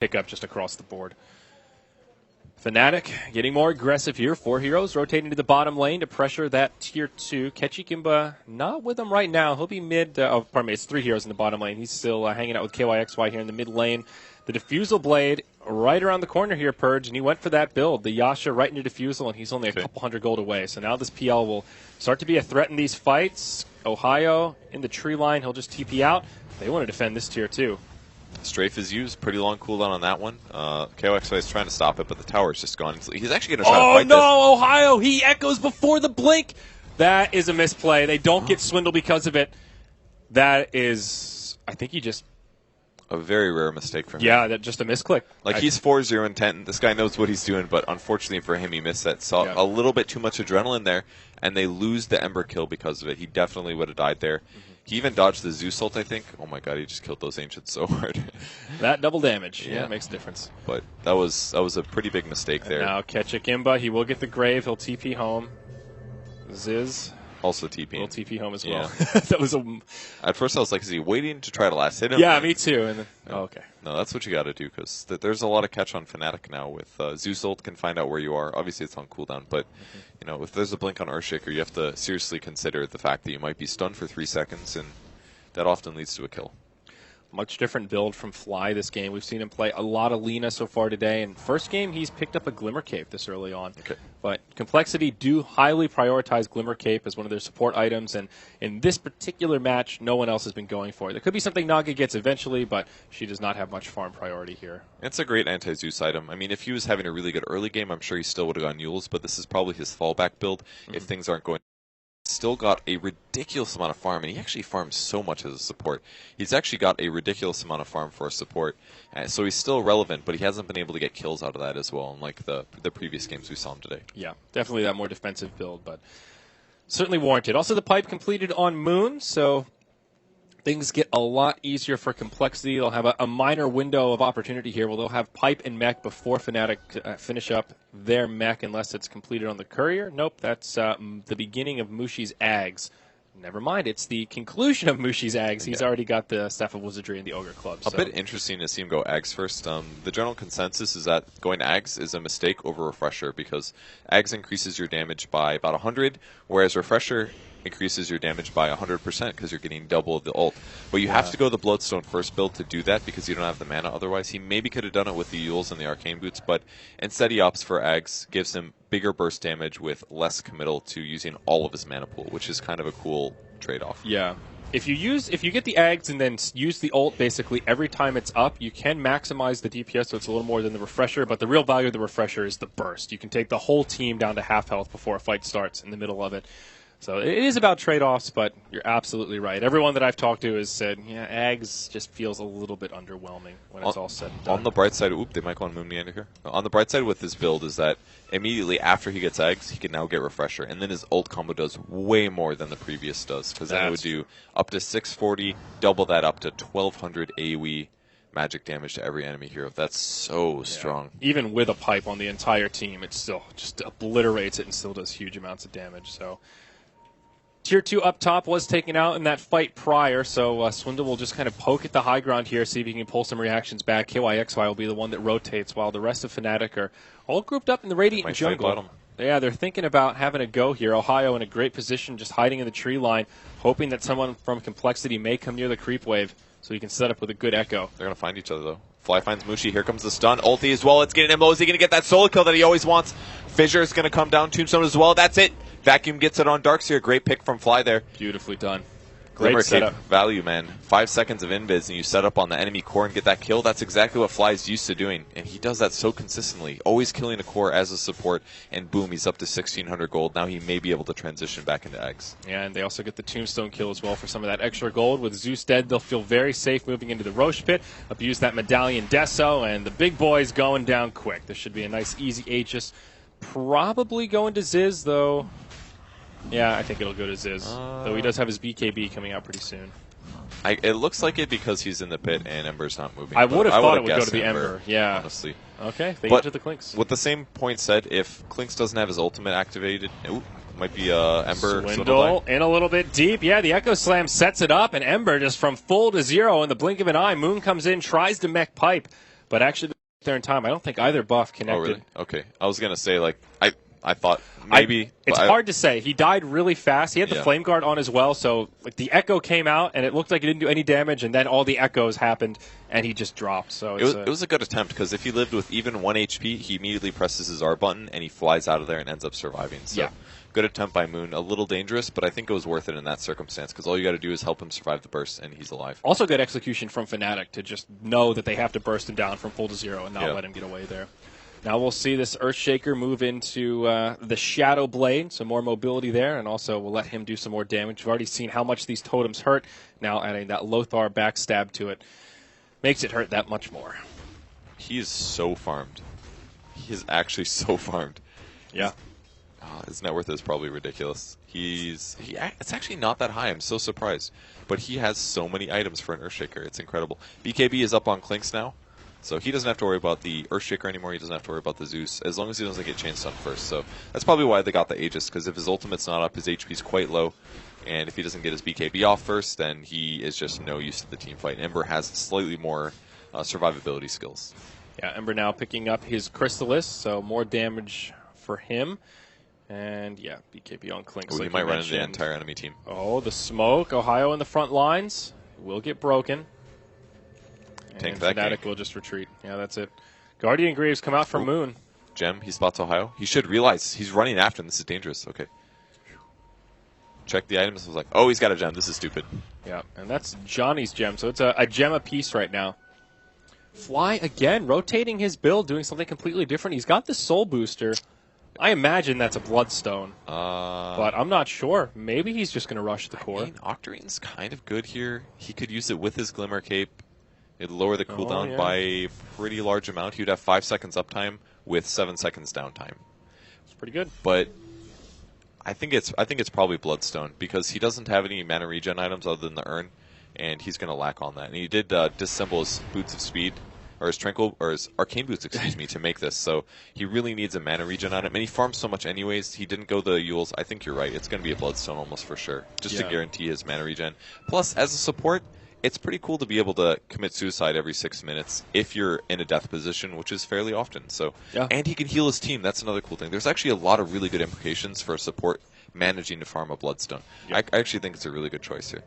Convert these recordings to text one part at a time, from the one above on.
pick up just across the board. Fnatic getting more aggressive here. 4 heroes rotating to the bottom lane to pressure that tier 2. Ketchikimba not with them right now. He'll be mid. Pardon me, it's 3 heroes in the bottom lane. He's still hanging out with KYXY here in the mid lane. The Diffusal Blade right around the corner here, Purge, and he went for that build. The Yasha right into Diffusal, and he's only a couple hundred gold away. So now this PL will start to be a threat in these fights. Ohio in the tree line. He'll just TP out. They want to defend this tier 2. Strafe is used. Pretty long cooldown on that one. KOXY is trying to stop it, but the tower is just gone. He's actually going to try to fight this. Oh, no, Ohio! He echoes before the blink! That is a misplay. They don't get swindled because of it. That is, I think he just... A very rare mistake for him. Yeah, that just a misclick. Like, he's 4-0 in 10. This guy knows what he's doing, but unfortunately for him, he missed that. Saw a little bit too much adrenaline there, and they lose the Ember kill because of it. He definitely would have died there. He even dodged the Zeus ult, I think. Oh my god, he just killed those Ancients so hard. That double damage, yeah, makes a difference. But that was a pretty big mistake there. Now Ketchikimba, he will get the grave. He'll TP home. Ziz. Also TP. He'll TP home as well. That was a... At first I was like, is he waiting to try to last hit him? Yeah, me too. And then, okay. No, that's what you got to do, because there's a lot of catch on Fnatic now. With Zeus ult can find out where you are. Obviously, it's on cooldown, but you know, if there's a blink on Earthshaker, you have to seriously consider the fact that you might be stunned for 3 seconds, and that often leads to a kill. Much different build from Fly this game. We've seen him play a lot of Lina so far today. And first game, he's picked up a Glimmer Cape this early on. Okay. But Complexity do highly prioritize Glimmer Cape as one of their support items. And in this particular match, no one else has been going for it. There could be something Naga gets eventually, but she does not have much farm priority here. It's a great anti-Zeus item. I mean, if he was having a really good early game, I'm sure he still would have gone Yules, but this is probably his fallback build if things aren't going. Still got a ridiculous amount of farm, and he actually farms so much as a support. He's actually got a ridiculous amount of farm for a support, so he's still relevant, but he hasn't been able to get kills out of that as well, unlike the previous games we saw him today. Yeah, definitely that more defensive build, but certainly warranted. Also, the pipe completed on Moon, so things get a lot easier for Complexity. They'll have a minor window of opportunity here where they'll have pipe and mech before Fnatic finish up their mech, unless it's completed on the Courier. Nope, that's the beginning of Mushi's Ags. Never mind, it's the conclusion of Mushi's Ags. He's already got the Staff of Wizardry and the Ogre Club. A bit interesting to see him go Ags first. The general consensus is that going Ags is a mistake over Refresher, because Ags increases your damage by about 100, whereas Refresher increases your damage by 100% because you're getting double the ult. But you have to go the Bloodstone first build to do that because you don't have the mana otherwise. He maybe could have done it with the Yules and the Arcane Boots, but instead he opts for Ags, gives him bigger burst damage with less committal to using all of his mana pool, which is kind of a cool trade-off. Yeah. If you get the Ags and then use the ult basically every time it's up, you can maximize the DPS, so it's a little more than the Refresher, but the real value of the Refresher is the burst. You can take the whole team down to half health before a fight starts in the middle of it. So it is about trade-offs, but you're absolutely right. Everyone that I've talked to has said, yeah, Ags just feels a little bit underwhelming when it's all said and done. On the bright side, they might want to move me under here. On the bright side with this build is that immediately after he gets Ags, he can now get Refresher, and then his ult combo does way more than the previous does, because then it would do up to 640, double that up to 1200 AoE magic damage to every enemy hero. That's so strong. Even with a pipe on the entire team, it still just obliterates it and still does huge amounts of damage. So Tier 2 up top was taken out in that fight prior, so Swindle will just kind of poke at the high ground here, see if he can pull some reactions back. KYXY will be the one that rotates, while the rest of Fnatic are all grouped up in the Radiant jungle. Yeah, they're thinking about having a go here. Ohio in a great position, just hiding in the tree line, hoping that someone from Complexity may come near the creep wave so he can set up with a good echo. They're going to find each other, though. Fly finds Mushi. Here comes the stun. Ulti as well. It's getting I.M.O. Is he going to get that solo kill that he always wants? Fissure is going to come down. Tombstone as well. That's it. Vacuum gets it on Darkseer. Great pick from Fly there. Beautifully done. Great setup. Value, man. 5 seconds of invis and you set up on the enemy core and get that kill. That's exactly what Fly's used to doing. And he does that so consistently. Always killing a core as a support. And boom, he's up to 1,600 gold. Now he may be able to transition back into Eggs. Yeah, and they also get the Tombstone kill as well for some of that extra gold. With Zeus dead, they'll feel very safe moving into the Roche pit. Abuse that Medallion Deso, and the big boys going down quick. This should be a nice, easy Aegis. Probably going to Ziz, though. Yeah, I think it'll go to Ziz, though he does have his BKB coming out pretty soon. It looks like it because he's in the pit and Ember's not moving. I would have thought it would go to the Ember, yeah. Honestly. Okay, they get to the Clinks. With the same point said, if Clinks doesn't have his ultimate activated, it might be Ember. Swindle in a little bit deep. Yeah, the Echo Slam sets it up, and Ember just from full to zero in the blink of an eye. Moon comes in, tries to mech pipe, But actually, there in time, I don't think either buff connected. Oh, really? Okay. I was going to say, like, I thought maybe. It's hard to say. He died really fast. He had the Flame Guard on as well, so like the Echo came out, and it looked like it didn't do any damage, and then all the Echoes happened, and he just dropped. So it was a good attempt, because if he lived with even 1 HP, he immediately presses his R button, and he flies out of there and ends up surviving. So good attempt by Moon. A little dangerous, but I think it was worth it in that circumstance, because all you got to do is help him survive the burst, and he's alive. Also good execution from Fnatic to just know that they have to burst him down from full to 0 and not let him get away there. Now we'll see this Earthshaker move into the Shadow Blade, so more mobility there, and also we'll let him do some more damage. We've already seen how much these totems hurt. Now adding that Lothar backstab to it makes it hurt that much more. He is so farmed. He is actually so farmed. Yeah. His net worth is probably ridiculous. It's actually not that high. I'm so surprised. But he has so many items for an Earthshaker. It's incredible. BKB is up on Clinks now. So he doesn't have to worry about the Earthshaker anymore. He doesn't have to worry about the Zeus, as long as he doesn't get chain stun first. So that's probably why they got the Aegis, because if his ultimate's not up, his HP's quite low. And if he doesn't get his BKB off first, then he is just no use to the team fight. Ember has slightly more survivability skills. Yeah, Ember now picking up his Chrysalis, so more damage for him. And yeah, BKB on Clinks. He might run into the entire enemy team. Oh, the smoke. Ohio in the front lines will get broken. Tank and that Fnatic will just retreat. Yeah, that's it. Guardian Greaves come out from Moon. Gem, he spots Ohio. He should realize he's running after him. This is dangerous. Okay. Check the items. I was like, oh, he's got a gem. This is stupid. Yeah, and that's Johnny's gem. So it's a gem apiece right now. Fly again, rotating his build, doing something completely different. He's got the Soul Booster. I imagine that's a Bloodstone. But I'm not sure. Maybe he's just going to rush the core. I mean, Octarine's kind of good here. He could use it with his Glimmer Cape. It'd lower the cooldown by a pretty large amount. He'd have 5 seconds uptime with 7 seconds downtime. It's pretty good. But I think it's probably Bloodstone, because he doesn't have any mana regen items other than the Urn, and he's going to lack on that. And he did disassemble his Boots of Speed, or his Arcane Boots, excuse me, to make this. So he really needs a mana regen item, and he farms so much anyways. He didn't go the Yules. I think you're right. It's going to be a Bloodstone almost for sure, just to guarantee his mana regen. Plus, as a support, it's pretty cool to be able to commit suicide every 6 minutes if you're in a death position, which is fairly often. So, and he can heal his team. That's another cool thing. There's actually a lot of really good implications for a support managing to farm a Bloodstone. I actually think it's a really good choice here.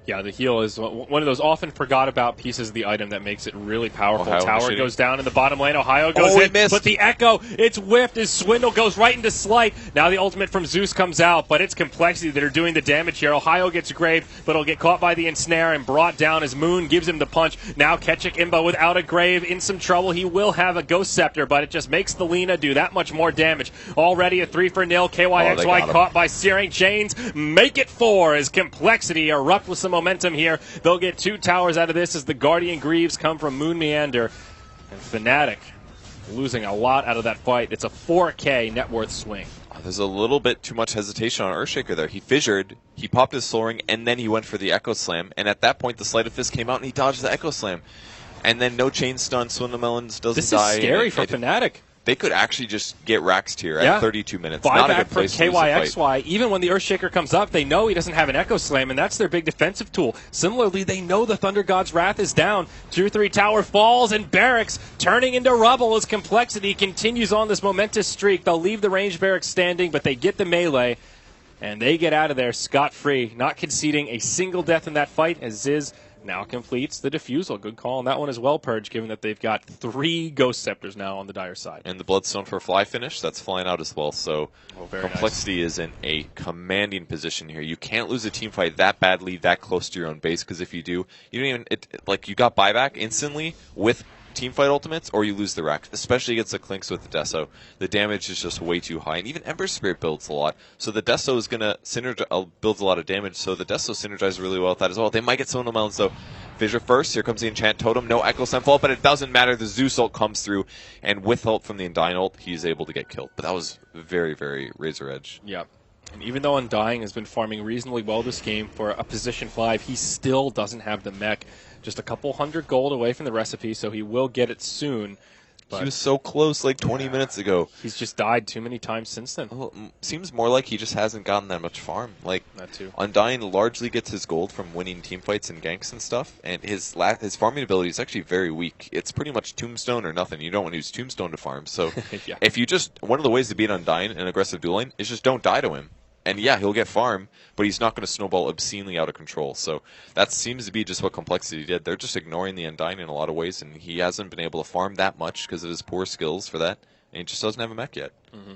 Yeah, the heal is one of those often forgot about pieces of the item that makes it really powerful. Ohio Tower goes down in the bottom lane. Ohio goes in, but the Echo, it's whiffed. His Swindle goes right into Slight. Now the ultimate from Zeus comes out, but it's Complexity that are doing the damage here. Ohio gets Grave, but he'll get caught by the Ensnare and brought down as Moon gives him the punch. Now Ketchik I.M.O without a Grave in some trouble. He will have a Ghost Scepter, but it just makes the Lina do that much more damage. Already a 3-for-0. KYXY caught by Searing Chains. Make it 4 as Complexity erupt with some momentum here. They'll get 2 towers out of this as the Guardian Greaves come from Moon Meander. And Fnatic losing a lot out of that fight. It's a 4K net worth swing. There's a little bit too much hesitation on Earthshaker there. He fissured, he popped his Soul Ring, and then he went for the Echo Slam. And at that point, the Sleight of Fist came out and he dodged the Echo Slam. And then no chain stun, Swindlemelons doesn't die. This is scary for Fnatic. They could actually just get Raxed here at 32 minutes. Buyback not a good for place to lose the KYXY. fight. Even when the Earthshaker comes up, they know he doesn't have an Echo Slam, and that's their big defensive tool. Similarly, they know the Thunder God's Wrath is down. 2-3 tower falls, and Barracks turning into rubble as Complexity continues on this momentous streak. They'll leave the range Barracks standing, but they get the melee, and they get out of there scot-free, not conceding a single death in that fight as Ziz now completes the defusal. Good call on that one as well, Purge, given that they've got 3 Ghost Scepters now on the Dire side. And the Bloodstone for Fly finish, that's flying out as well. So Complexity is in a commanding position here. You can't lose a team fight that badly, that close to your own base, because if you do, you don't even, you got buyback instantly with teamfight ultimates, or you lose the rack, especially against the Clinks with the Deso. The damage is just way too high, and even Ember Spirit builds a lot, so the Deso is going to builds a lot of damage, so the Deso synergizes really well with that as well. They might get some of them, so Fissure first, here comes the Enchant Totem, no Echo Slam fault, but it doesn't matter, the Zeus ult comes through, and with help from the Undying ult, he's able to get killed. But that was very, very razor edge. Yeah. And even though Undying has been farming reasonably well this game for a position 5, he still doesn't have the mech. Just a couple 100 gold away from the recipe, so he will get it soon. He was so close like 20 minutes ago. He's just died too many times since then. Well, seems more like he just hasn't gotten that much farm. Like, That too. Undyne largely gets his gold from winning team fights and ganks and stuff, and his farming ability is actually very weak. It's pretty much Tombstone or nothing. You don't want to use Tombstone to farm. So Yeah. if you just, one of the ways to beat Undyne in aggressive dueling is just don't die to him. And yeah, he'll get farm, but he's not going to snowball obscenely out of control. So that seems to be just what Complexity did. They're just ignoring the Undyne in a lot of ways, and he hasn't been able to farm that much because of his poor skills for that, and he just doesn't have a mech yet. Mm-hmm.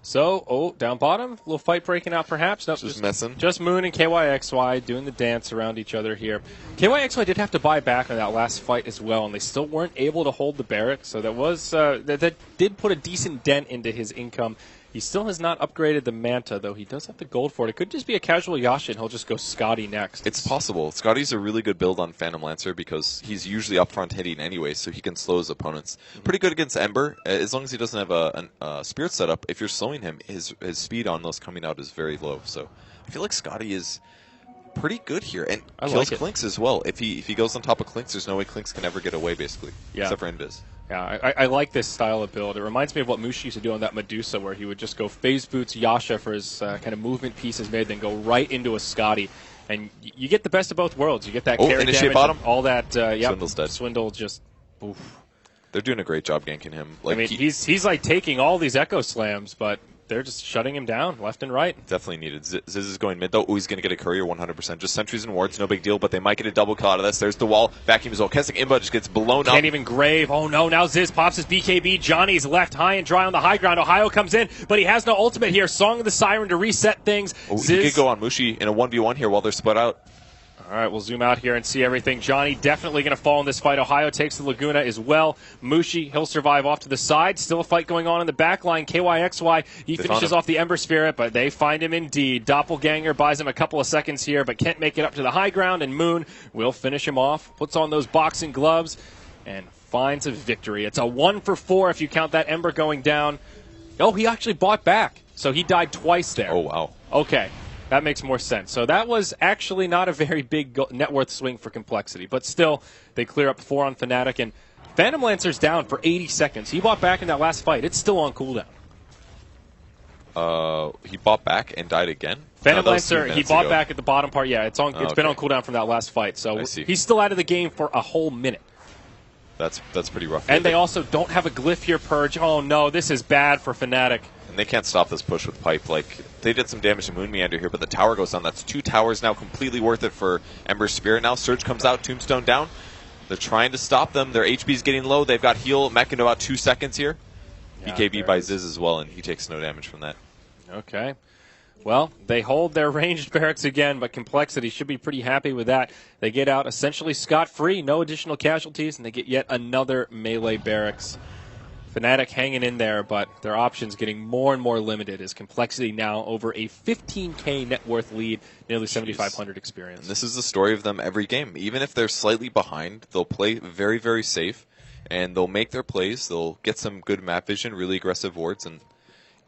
So, down bottom, little fight breaking out perhaps. Nope, Just messing. Just Moon and KYXY doing the dance around each other here. KYXY did have to buy back on that last fight as well, and they still weren't able to hold the barrack, so that was that did put a decent dent into his income. He still has not upgraded the Manta, though he does have the gold for it. It could just be a casual Yasha, and he'll just go Scotty next. It's possible. Scotty's a really good build on Phantom Lancer because he's usually up front hitting anyway, so he can slow his opponents. Pretty good against Ember, as long as he doesn't have a Spirit setup. If you're slowing him, his speed on those coming out is very low. So I feel like Scotty is pretty good here, and kills Clinks as well. If he goes on top of Clinks, there's no way Clinks can ever get away, basically, except for Invis. Yeah, I like this style of build. It reminds me of what Mushi used to do on that Medusa, where he would just go phase boots Yasha for his kind of movement pieces made, then go right into a Scotty. And you get the best of both worlds. You get that carry damage, bottom. All that. Swindle's dead. Swindle just. Oof. They're doing a great job ganking him. Like, I mean, he's like taking all these Echo Slams, but they're just shutting him down left and right. Definitely needed. Ziz is going mid, though. Oh, he's going to get a courier 100%. Just sentries and wards, no big deal, but they might get a double kill out of this. There's the wall. Vacuum as well. Kessing I.M.O just gets blown up. Can't even grave. Oh, no. Now Ziz pops his BKB. Johnny's left high and dry on the high ground. Ohio comes in, but he has no ultimate here. Song of the Siren to reset things. Oh, he could go on Mushi in a 1v1 here while they're split out. All right, we'll zoom out here and see everything. Johnny definitely going to fall in this fight. Ohio takes the Laguna as well. Mushi, he'll survive off to the side. Still a fight going on in the back line. KYXY, he finishes off the Ember Spirit, but they find him indeed. Doppelganger buys him a couple of seconds here, but can't make it up to the high ground, and Moon will finish him off. Puts on those boxing gloves and finds a victory. It's a 1 for 4 if you count that Ember going down. Oh, he actually bought back, so he died twice there. Oh, wow. Okay. That makes more sense. So that was actually not a very big net worth swing for Complexity, but still, they clear up 4 on Fnatic, and Phantom Lancer's down for 80 seconds. He bought back in that last fight. It's still on cooldown. He bought back and died again? Phantom Lancer, he bought back at the bottom part. Yeah, it's been on cooldown from that last fight, so he's still out of the game for a whole minute. That's pretty rough. And they also don't have a glyph here, Purge. Oh no, this is bad for Fnatic. And they can't stop this push with Pipe. Like, they did some damage to Moon Meander here, but the tower goes down. That's 2 towers now, completely worth it for Ember's Spirit now. Surge comes out, Tombstone down. They're trying to stop them. Their HP's getting low. They've got heal mech in about 2 seconds here. Yeah, BKB by Ziz as well, and he takes no damage from that. Okay. Well, they hold their ranged barracks again, but Complexity should be pretty happy with that. They get out essentially scot-free, no additional casualties, and they get yet another melee barracks. Fnatic hanging in there, but their options getting more and more limited as Complexity now over a 15K net worth lead, nearly 7,500 experience. And this is the story of them every game. Even if they're slightly behind, they'll play very, very safe, and they'll make their plays. They'll get some good map vision, really aggressive wards,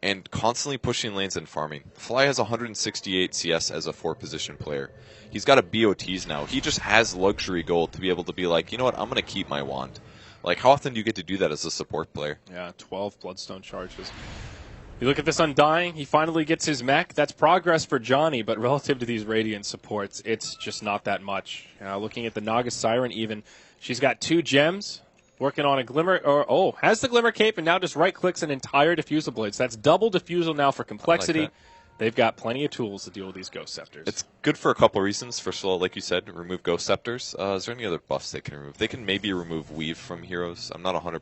and constantly pushing lanes and farming. Fly has 168 CS as a 4-position player. He's got a BOTs now. He just has luxury gold to be able to be like, you know what, I'm going to keep my wand. Like, how often do you get to do that as a support player? Yeah, 12 Bloodstone charges. You look at this Undying, he finally gets his mech. That's progress for Johnny, but relative to these Radiant supports, it's just not that much. Looking at the Naga Siren even, she's got 2 gems, working on a Glimmer, has the Glimmer Cape, and now just right-clicks an entire Diffusal Blades. That's double Diffusal now for Complexity. They've got plenty of tools to deal with these Ghost Scepters. It's good for a couple of reasons. First of all, like you said, remove Ghost Scepters. Is there any other buffs they can remove? They can maybe remove Weave from heroes. I'm not 100%